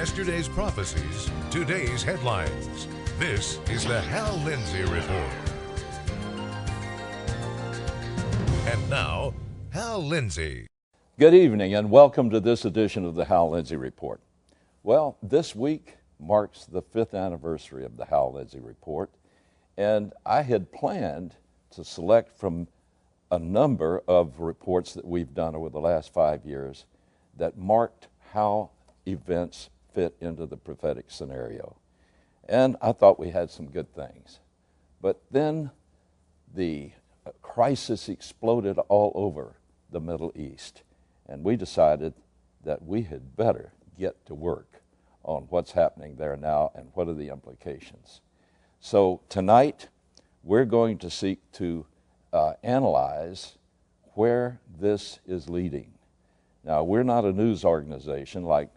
Yesterday's prophecies, today's headlines. This is the Hal Lindsey Report. And now, Hal Lindsey. Good evening and welcome to this edition of the Hal Lindsey Report. Well, this week marks the 5th anniversary of the Hal Lindsey Report, and I had planned to select from a number of reports that we've done over the last 5 years that marked how events fit into the prophetic scenario. And I thought we had some good things. But then the crisis exploded all over the Middle East, and we decided that we had better get to work on what's happening there now and what are the implications. So tonight, we're going to seek to analyze where this is leading. Now, we're not a news organization like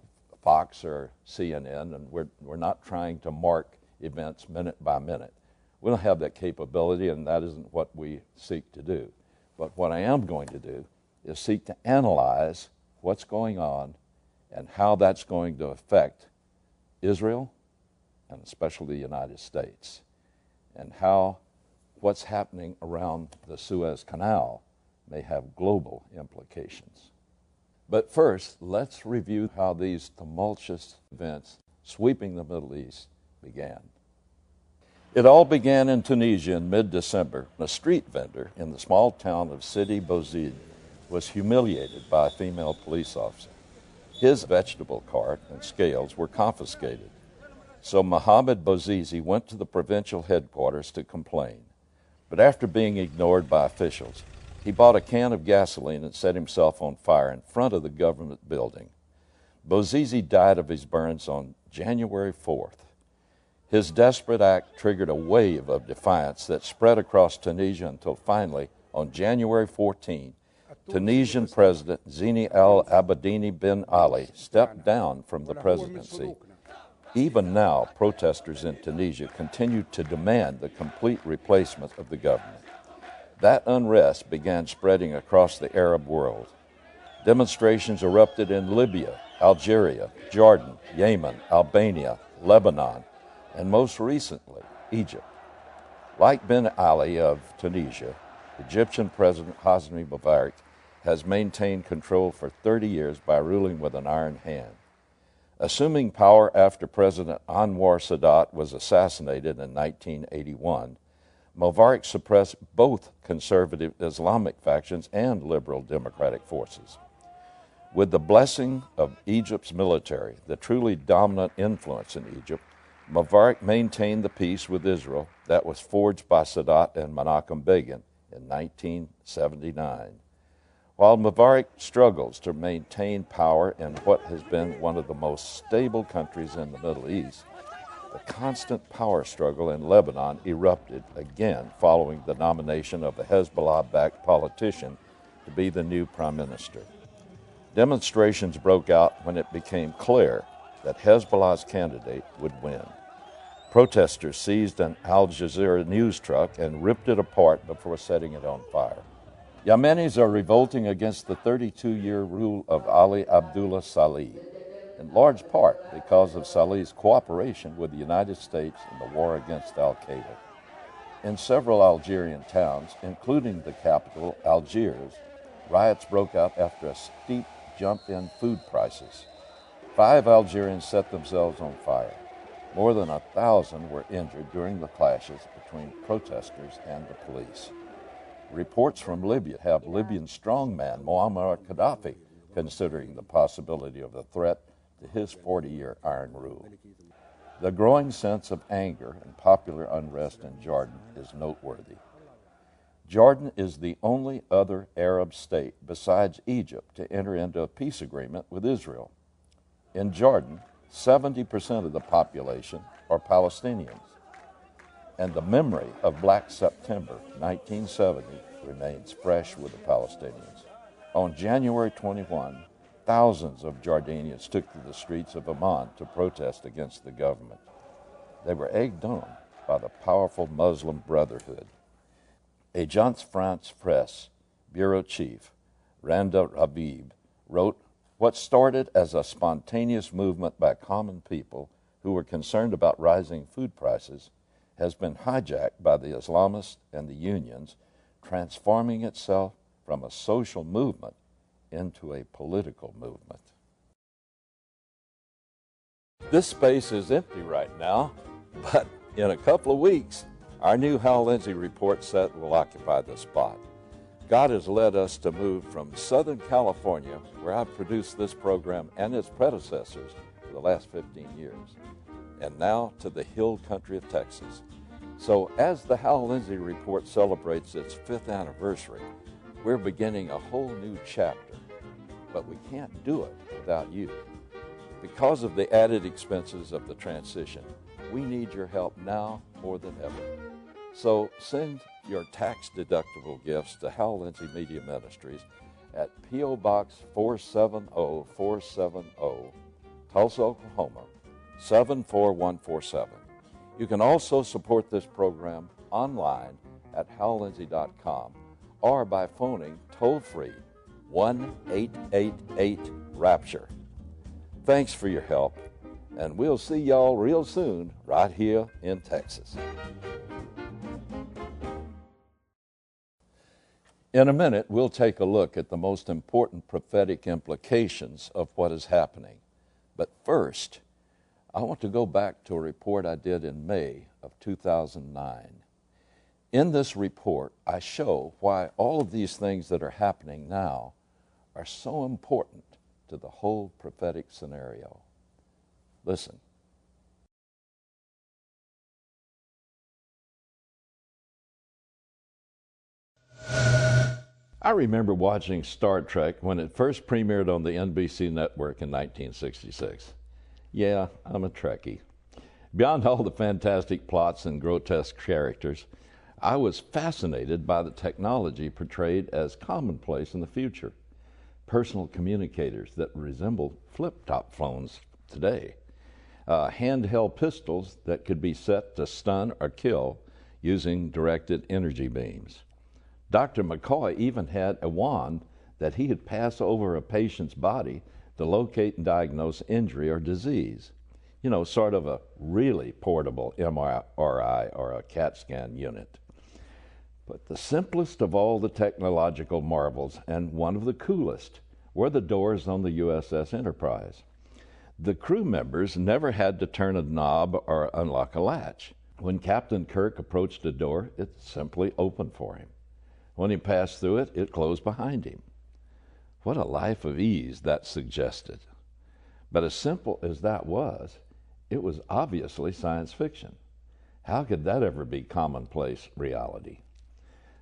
Fox or CNN, and we're not trying to mark events minute by minute. We don't have that capability, and that isn't what we seek to do. But what I am going to do is seek to analyze what's going on and how that's going to affect Israel, and especially the United States, and how what's happening around the Suez Canal may have global implications. But first, let's review how these tumultuous events sweeping the Middle East began. It all began in Tunisia in mid-December. A street vendor in the small town of Sidi Bouzid was humiliated by a female police officer. His vegetable cart and scales were confiscated. So Mohammed Bouzizi went to the provincial headquarters to complain. But after being ignored by officials, he bought a can of gasoline and set himself on fire in front of the government building. Bouzizi died of his burns on January 4th. His desperate act triggered a wave of defiance that spread across Tunisia until finally, on January 14, Tunisian President Zine El Abidine bin Ali stepped down from the presidency. Even now, protesters in Tunisia continue to demand the complete replacement of the government. That unrest began spreading across the Arab world. Demonstrations erupted in Libya, Algeria, Jordan, Yemen, Albania, Lebanon, and most recently, Egypt. Like Ben Ali of Tunisia, Egyptian President Hosni Mubarak has maintained control for 30 years by ruling with an iron hand. Assuming power after President Anwar Sadat was assassinated in 1981, Mubarak suppressed both conservative Islamic factions and liberal democratic forces. With the blessing of Egypt's military, the truly dominant influence in Egypt, Mubarak maintained the peace with Israel that was forged by Sadat and Menachem Begin in 1979. While Mubarak struggles to maintain power in what has been one of the most stable countries in the Middle East, the constant power struggle in Lebanon erupted again following the nomination of a Hezbollah-backed politician to be the new prime minister. Demonstrations broke out when it became clear that Hezbollah's candidate would win. Protesters seized an Al Jazeera news truck and ripped it apart before setting it on fire. Yemenis are revolting against the 32-year rule of Ali Abdullah Saleh, in large part because of Saleh's cooperation with the United States in the war against al-Qaeda. In several Algerian towns, including the capital, Algiers, riots broke out after a steep jump in food prices. 5 Algerians set themselves on fire. More than 1,000 were injured during the clashes between protesters and the police. Reports from Libya have Libyan strongman Muammar Gaddafi considering the possibility of a threat to his 40-year iron rule. The growing sense of anger and popular unrest in Jordan is noteworthy. Jordan is the only other Arab state besides Egypt to enter into a peace agreement with Israel. In Jordan, 70% of the population are Palestinians, and the memory of Black September 1970 remains fresh with the Palestinians. On January 21, thousands of Jordanians took to the streets of Amman to protest against the government. They were egged on by the powerful Muslim Brotherhood. Agence France Presse bureau chief Randa Rabib wrote What started as a spontaneous movement by common people who were concerned about rising food prices has been hijacked by the Islamists and the unions, transforming itself from a social movement into a political movement. This space is empty right now, but in a couple of weeks, our new Hal Lindsey Report set will occupy the spot. God has led us to move from Southern California, where I've produced this program and its predecessors for the last 15 years, and now to the hill country of Texas. So as the Hal Lindsey Report celebrates its 5th anniversary, we're beginning a whole new chapter, but we can't do it without you. Because of the added expenses of the transition, we need your help now more than ever. So send your tax-deductible gifts to Hal Lindsey Media Ministries at P.O. Box 470470, Tulsa, Oklahoma, 74147. You can also support this program online at hallindsey.com or by phoning toll-free 1-888-RAPTURE. Thanks for your help, and we'll see y'all real soon right here in Texas. In a minute, we'll take a look at the most important prophetic implications of what is happening. But first, I want to go back to a report I did in May of 2009. In this report, I show why all of these things that are happening now are so important to the whole prophetic scenario. Listen. I remember watching Star Trek when it first premiered on the NBC network in 1966. Yeah, I'm a Trekkie. Beyond all the fantastic plots and grotesque characters, I was fascinated by the technology portrayed as commonplace in the future. Personal communicators that resemble flip-top phones today. Handheld pistols that could be set to stun or kill using directed energy beams. Dr. McCoy even had a wand that he could pass over a patient's body to locate and diagnose injury or disease. You know, sort of a really portable MRI or a CAT scan unit. But the simplest of all the technological marvels, and one of the coolest, were the doors on the USS Enterprise. The crew members never had to turn a knob or unlock a latch. When Captain Kirk approached a door, it simply opened for him. When he passed through it, it closed behind him. What a life of ease that suggested. But as simple as that was, it was obviously science fiction. How could that ever be commonplace reality?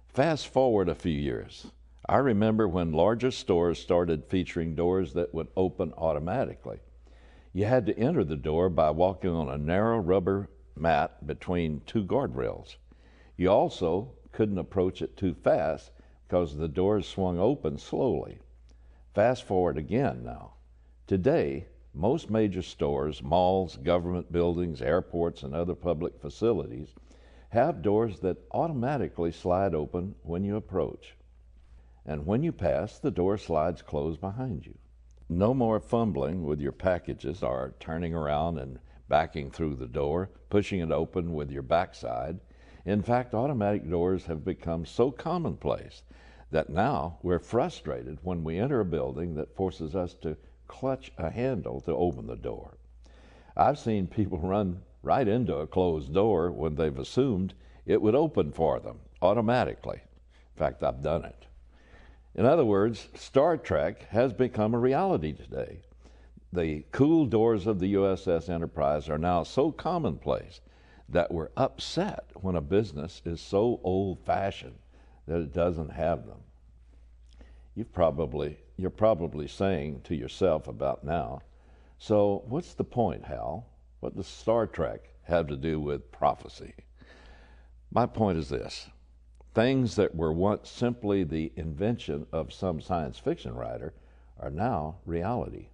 Fast forward a few years. I remember when larger stores started featuring doors that would open automatically. You had to enter the door by walking on a narrow rubber mat between two guardrails. You also couldn't approach it too fast because the doors swung open slowly. Fast forward again now. Today, most major stores, malls, government buildings, airports, and other public facilities have doors that automatically slide open when you approach. And when you pass, the door slides closed behind you. No more fumbling with your packages or turning around and backing through the door, pushing it open with your backside. In fact, automatic doors have become so commonplace that now we're frustrated when we enter a building that forces us to clutch a handle to open the door. I've seen people run right into a closed door when they've assumed it would open for them automatically. In fact, I've done it. In other words, Star Trek has become a reality today. The cool doors of the USS Enterprise are now so commonplace that we're upset when a business is so old-fashioned that it doesn't have them. You're probably saying to yourself about now, so what's the point, Hal? What does Star Trek have to do with prophecy? My point is this. Things that were once simply the invention of some science fiction writer are now reality.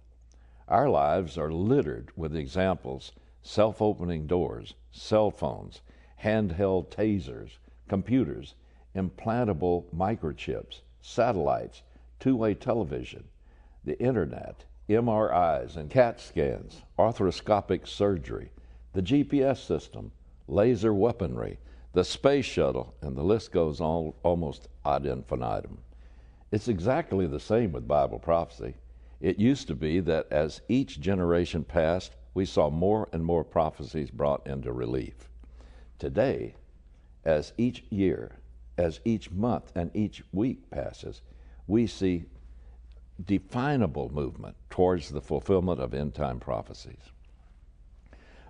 Our lives are littered with examples: self-opening doors, cell phones, handheld tasers, computers, implantable microchips, satellites, two-way television, the internet, MRIs and CAT scans, arthroscopic surgery, the GPS system, laser weaponry, the space shuttle, and the list goes on almost ad infinitum. It's exactly the same with Bible prophecy. It used to be that as each generation passed, we saw more and more prophecies brought into relief. Today, as each year, as each month, and each week passes, we see definable movement towards the fulfillment of end-time prophecies.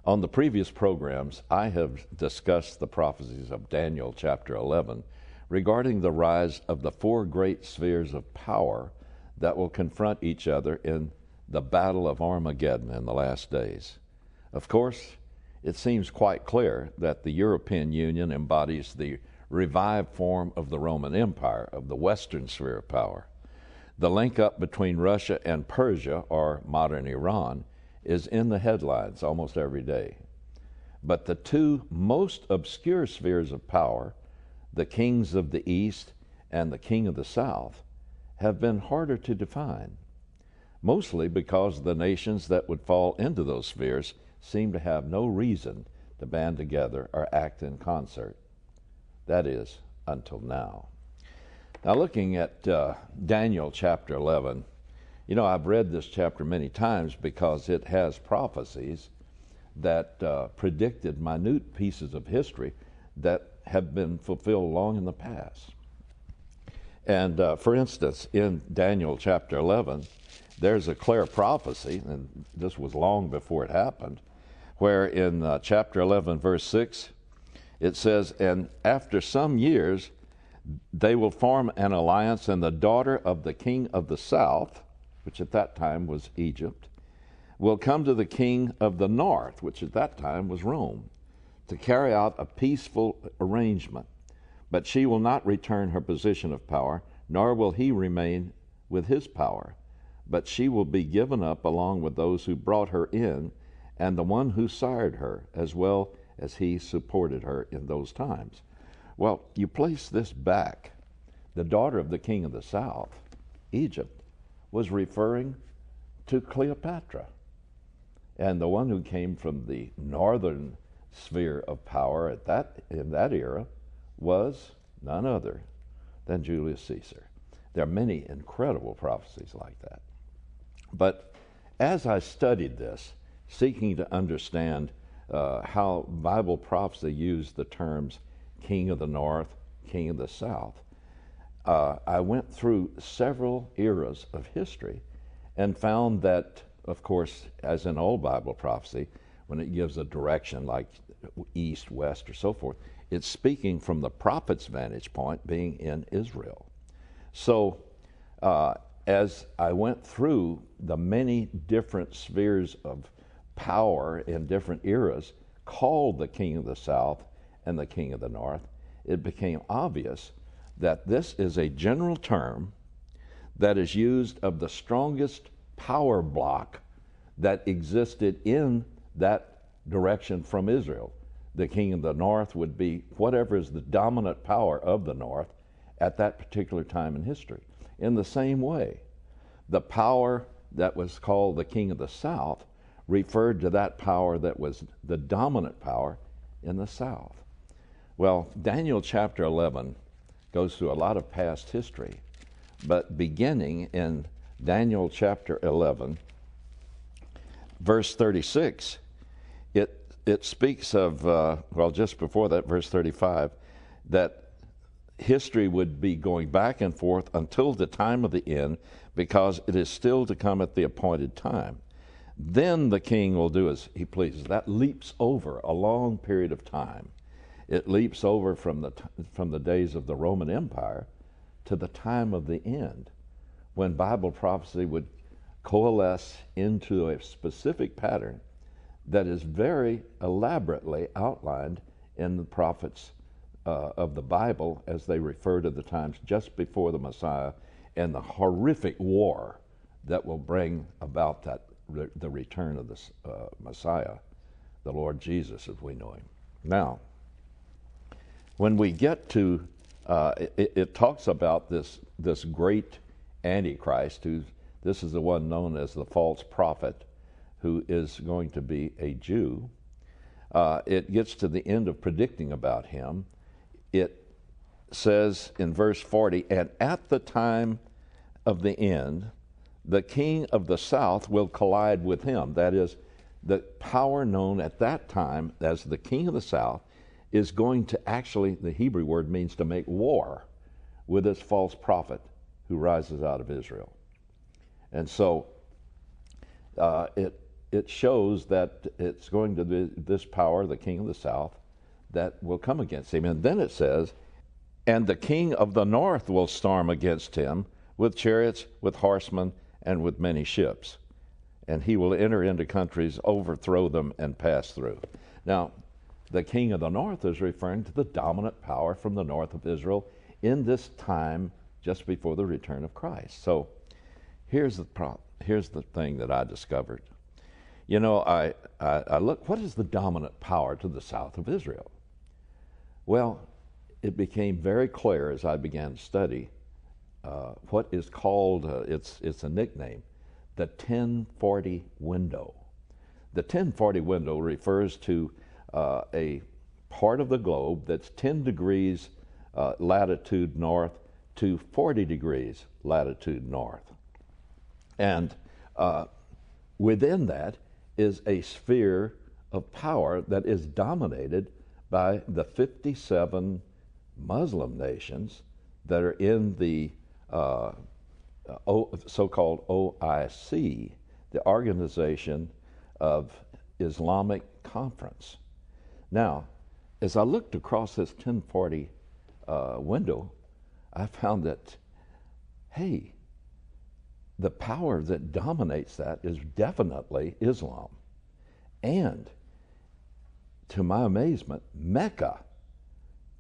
On the previous programs, I have discussed the prophecies of Daniel chapter 11 regarding the rise of the four great spheres of power that will confront each other in the battle of Armageddon in the last days. Of course, it seems quite clear that the European Union embodies the revived form of the Roman Empire, of the Western sphere of power. The link up between Russia and Persia, or modern Iran, is in the headlines almost every day. But the two most obscure spheres of power, the kings of the East and the king of the South, have been harder to define, mostly because the nations that would fall into those spheres seem to have no reason to band together or act in concert. That is, until now. Now, looking at Daniel chapter 11, you know, I've read this chapter many times because it has prophecies that predicted minute pieces of history that have been fulfilled long in the past. And for instance, in Daniel chapter 11, there's a clear prophecy, and this was long before it happened, where in chapter 11, verse 6, it says, "And after some years, they will form an alliance, and the daughter of the king of the south," which at that time was Egypt, "will come to the king of the north," which at that time was Rome, "to carry out a peaceful arrangement. But she will not return her position of power, nor will he remain with his power. But she will be given up along with those who brought her in, and the one who sired her, as well as he supported her in those times." Well, you place this back. The daughter of the king of the south, Egypt, was referring to Cleopatra. And the one who came from the northern sphere of power in that era was none other than Julius Caesar. There are many incredible prophecies like that. But as I studied this, seeking to understand how Bible prophecy used the terms king of the north, king of the south, I went through several eras of history and found that, of course, as in all Bible prophecy, when it gives a direction like east, west, or so forth, it's speaking from the prophet's vantage point, being in Israel. So as I went through the many different spheres of power in different eras called the king of the south and the king of the north, it became obvious that this is a general term that is used of the strongest power block that existed in that direction from Israel. The king of the north would be whatever is the dominant power of the north at that particular time in history. In the same way, the power that was called the king of the south referred to that power that was the dominant power in the south. Well, Daniel chapter 11 goes through a lot of past history, but beginning in Daniel chapter 11, verse 36, it speaks of, just before that, verse 35, that history would be going back and forth until the time of the end, because it is still to come at the appointed time. Then the king will do as he pleases. That leaps over a long period of time. It leaps over from the days of the Roman Empire to the time of the end, when Bible prophecy would coalesce into a specific pattern that is very elaborately outlined in the prophets of the Bible as they refer to the times just before the Messiah and the horrific war that will bring about the return of the Messiah, the Lord Jesus as we know him. Now, when we get to, it talks about this great Antichrist, who's This is the one known as the false prophet, who is going to be a Jew. It gets to the end of predicting about him. It says in verse 40, and at the time of the end, the king of the south will collide with him. That is, the power known at that time as the king of the south is going to actually, the Hebrew word means to make war with this false prophet who rises out of Israel. And so it shows that it's going to be this power, the king of the south, that will come against him. And then it says, and the king of the north will storm against him with chariots, with horsemen, and with many ships. And he will enter into countries, overthrow them, and pass through. Now, the king of the north is referring to the dominant power from the north of Israel in this time just before the return of Christ. So here's the thing that I discovered. You know, I look, what is the dominant power to the south of Israel? Well, it became very clear as I began to study what is called, it's a nickname, the 1040 window. The 1040 window refers to a part of the globe that's 10 degrees latitude north to 40 degrees latitude north. And within that is a sphere of power that is dominated by the 57 Muslim nations that are in the so-called OIC, the Organization of Islamic Conference. Now, as I looked across this 1040 window, I found that, hey, the power that dominates that is definitely Islam. And to my amazement, Mecca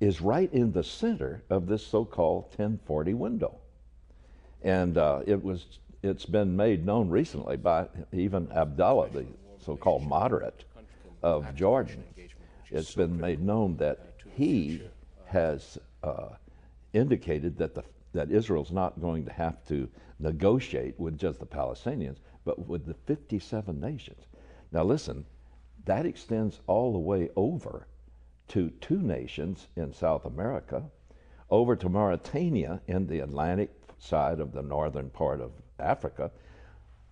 is right in the center of this so-called 1040 window. And it's been made known recently by even Abdullah, the so-called moderate of Jordan. It's been made known that he has indicated that Israel's not going to have to negotiate with just the Palestinians, but with the 57 nations. Now listen, that extends all the way over to 2 nations in South America, over to Mauritania in the Atlantic side of the northern part of Africa,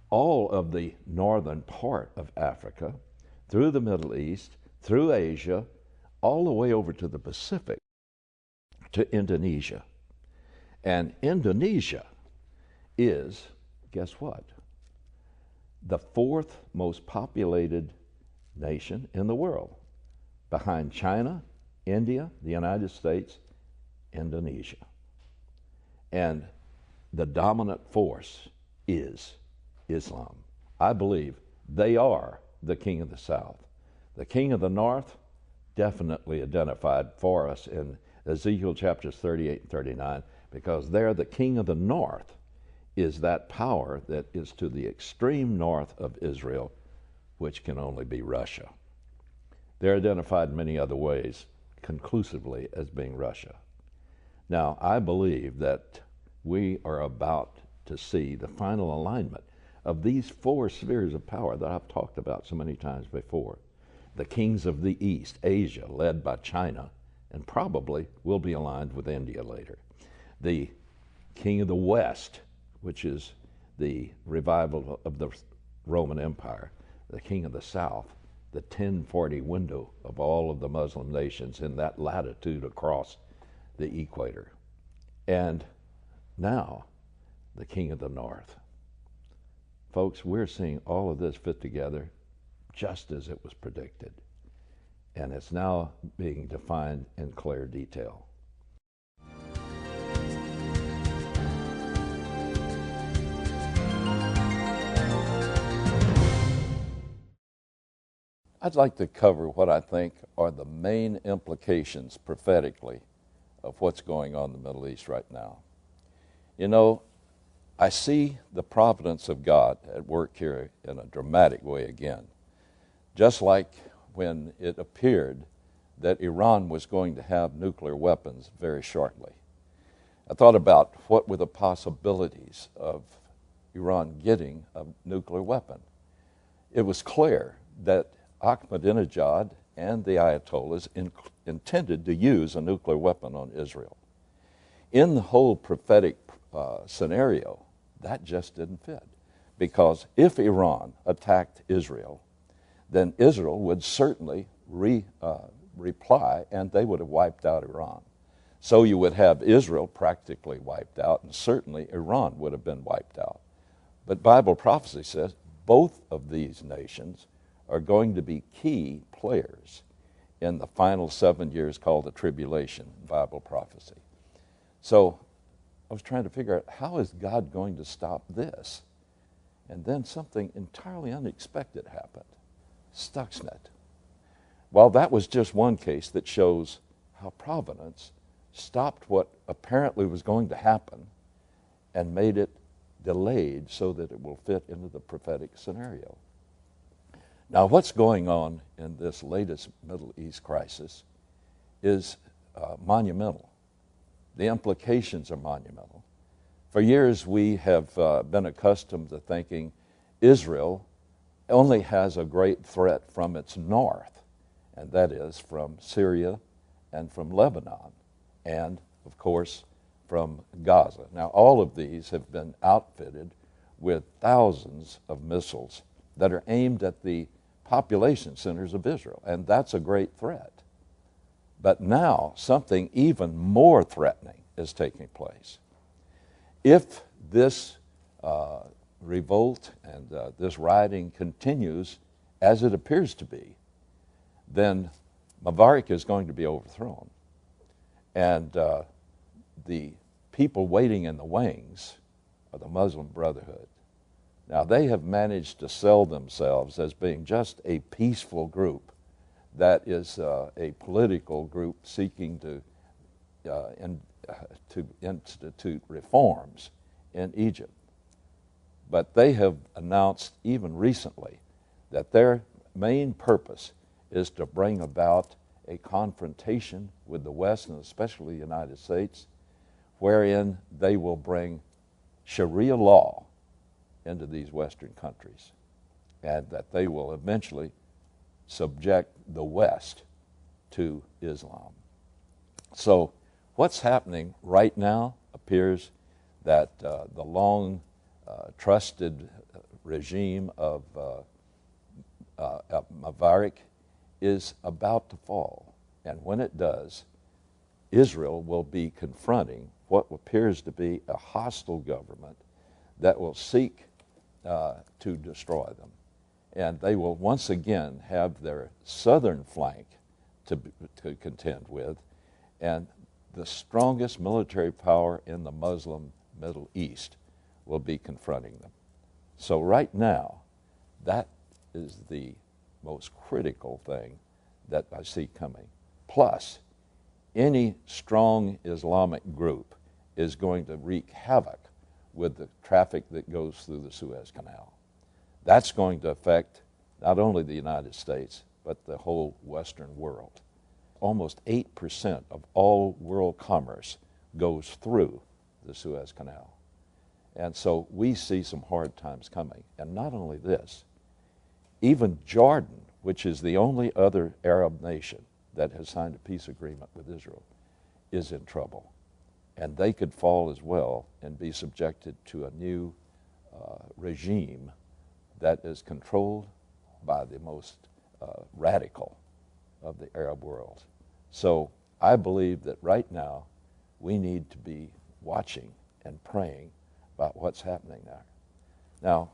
all of the northern part of Africa, through the Middle East, through Asia, all the way over to the Pacific, to Indonesia. And Indonesia is, guess what? The 4th most populated nation in the world, behind China, India, the United States, Indonesia. And the dominant force is Islam. I believe they are the king of the south. The king of the north, definitely identified for us in Ezekiel chapters 38 and 39, because there the king of the north is that power that is to the extreme north of Israel, which can only be Russia. They're identified in many other ways, conclusively as being Russia. Now, I believe that we are about to see the final alignment of these 4 spheres of power that I've talked about so many times before. The kings of the East, Asia, led by China, and probably will be aligned with India later. The king of the West, which is the revival of the Roman Empire. The king of the South, the 1040 window of all of the Muslim nations in that latitude across the equator. And now, the king of the North. Folks, we're seeing all of this fit together just as it was predicted. And it's now being defined in clear detail. I'd like to cover what I think are the main implications prophetically of what's going on in the Middle East right now. You know, I see the providence of God at work here in a dramatic way again. Just like when it appeared that Iran was going to have nuclear weapons very shortly. I thought about what were the possibilities of Iran getting a nuclear weapon. It was clear that Ahmadinejad and the Ayatollahs intended to use a nuclear weapon on Israel. In the whole prophetic scenario, that just didn't fit. Because if Iran attacked Israel, then Israel would certainly reply, and they would have wiped out Iran. So you would have Israel practically wiped out, and certainly Iran would have been wiped out. But Bible prophecy says both of these nations are going to be key players in the final 7 years called the tribulation in Bible prophecy. So I was trying to figure out, how is God going to stop this? And then something entirely unexpected happened. Stuxnet. Well, that was just one case that shows how providence stopped what apparently was going to happen and made it delayed so that it will fit into the prophetic scenario. Now, what's going on in this latest Middle East crisis is monumental. The implications are monumental. For years, we have been accustomed to thinking Israel only has a great threat from its north, and that is from Syria and from Lebanon, and, of course, from Gaza. Now, all of these have been outfitted with thousands of missiles that are aimed at the population centers of Israel, and that's a great threat. But now, something even more threatening is taking place. If this revolt and this rioting continues as it appears to be, then Mubarak is going to be overthrown. And the people waiting in the wings are the Muslim Brotherhood. Now, they have managed to sell themselves as being just a peaceful group that is a political group seeking to institute reforms in Egypt. But they have announced even recently that their main purpose is to bring about a confrontation with the West, and especially the United States, wherein they will bring Sharia law into these Western countries, and that they will eventually subject the West to Islam. So what's happening right now appears that the long trusted regime of Mubarak is about to fall. And when it does, Israel will be confronting what appears to be a hostile government that will seek to destroy them. And they will once again have their southern flank to contend with, and the strongest military power in the Muslim Middle East will be confronting them. So right now, that is the most critical thing that I see coming. Plus, any strong Islamic group is going to wreak havoc with the traffic that goes through the Suez Canal. That's going to affect not only the United States, but the whole Western world. Almost 8% of all world commerce goes through the Suez Canal. And so we see some hard times coming. And not only this, even Jordan, which is the only other Arab nation that has signed a peace agreement with Israel, is in trouble. And they could fall as well and be subjected to a new regime that is controlled by the most radical of the Arab world. So I believe that right now we need to be watching and praying about what's happening there. Now,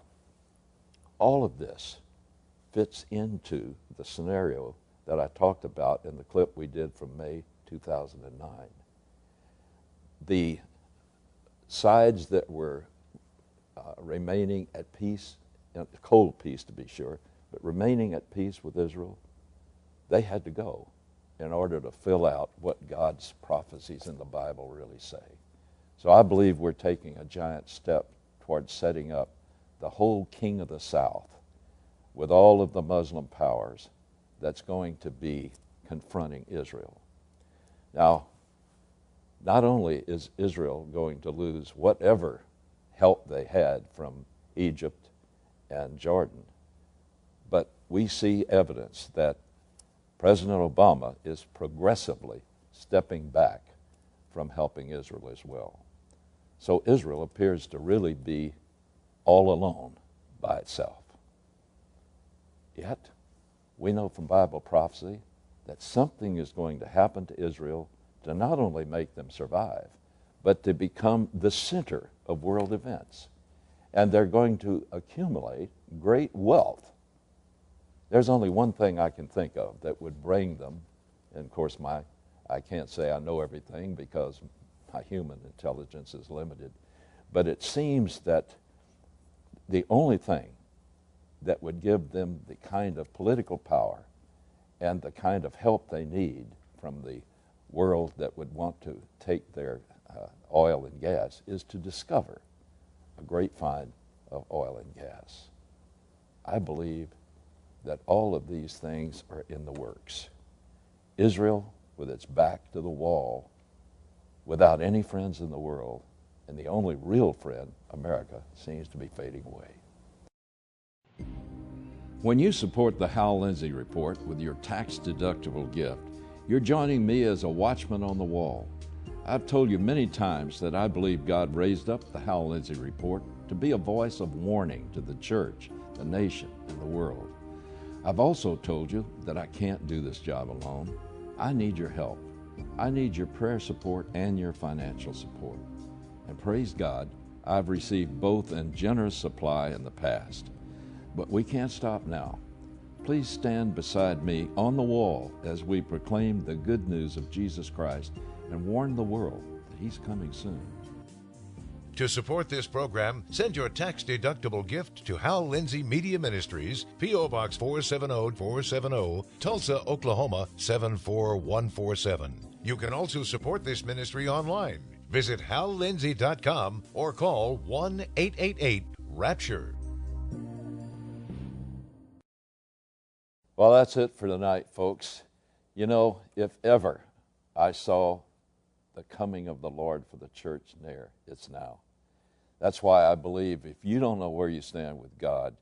all of this fits into the scenario that I talked about in the clip we did from May 2009. The sides that were remaining at peace, cold peace to be sure, but remaining at peace with Israel, they had to go in order to fill out what God's prophecies in the Bible really say. So I believe we're taking a giant step towards setting up the whole King of the South with all of the Muslim powers that's going to be confronting Israel. Now, not only is Israel going to lose whatever help they had from Egypt and Jordan. But we see evidence that President Obama is progressively stepping back from helping Israel as well. So Israel appears to really be all alone by itself. Yet, we know from Bible prophecy that something is going to happen to Israel to not only make them survive, but to become the center of world events. And they're going to accumulate great wealth. There's only one thing I can think of that would bring them, and of course I can't say I know everything because my human intelligence is limited, but it seems that the only thing that would give them the kind of political power and the kind of help they need from the world that would want to take their oil and gas is to discover a great find of oil and gas. I believe that all of these things are in the works. Israel, with its back to the wall, without any friends in the world, and the only real friend, America, seems to be fading away. When you support the Hal Lindsey Report with your tax-deductible gift, you're joining me as a watchman on the wall. I've told you many times that I believe God raised up the Hal Lindsey Report to be a voice of warning to the church, the nation, and the world. I've also told you that I can't do this job alone. I need your help. I need your prayer support and your financial support. And praise God, I've received both in generous supply in the past. But we can't stop now. Please stand beside me on the wall as we proclaim the good news of Jesus Christ and warn the world that He's coming soon. To support this program, send your tax-deductible gift to Hal Lindsey Media Ministries, P.O. Box 470-470, Tulsa, Oklahoma 74147. You can also support this ministry online. Visit hallindsey.com or call 1-888-RAPTURE. Well, that's it for tonight, folks. You know, if ever I saw the coming of the Lord for the church near, it's now. That's why I believe if you don't know where you stand with God,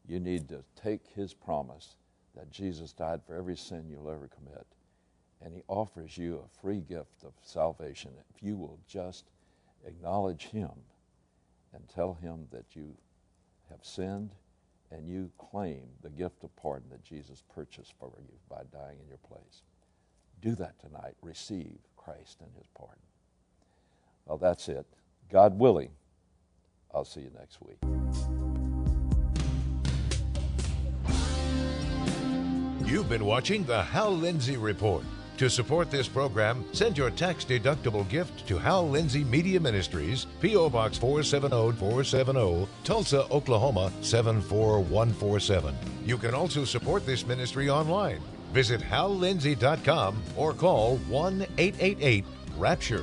you need to take His promise that Jesus died for every sin you'll ever commit. And He offers you a free gift of salvation if you will just acknowledge Him and tell Him that you have sinned and you claim the gift of pardon that Jesus purchased for you by dying in your place. Do that tonight. Receive Christ and His pardon. Well, that's it. God willing, I'll see you next week. You've been watching the Hal Lindsey Report. To support this program, send your tax-deductible gift to Hal Lindsey Media Ministries, P.O. Box 470-470, Tulsa, Oklahoma 74147. You can also support this ministry online. Visit hallindsey.com or call 1-888-RAPTURE.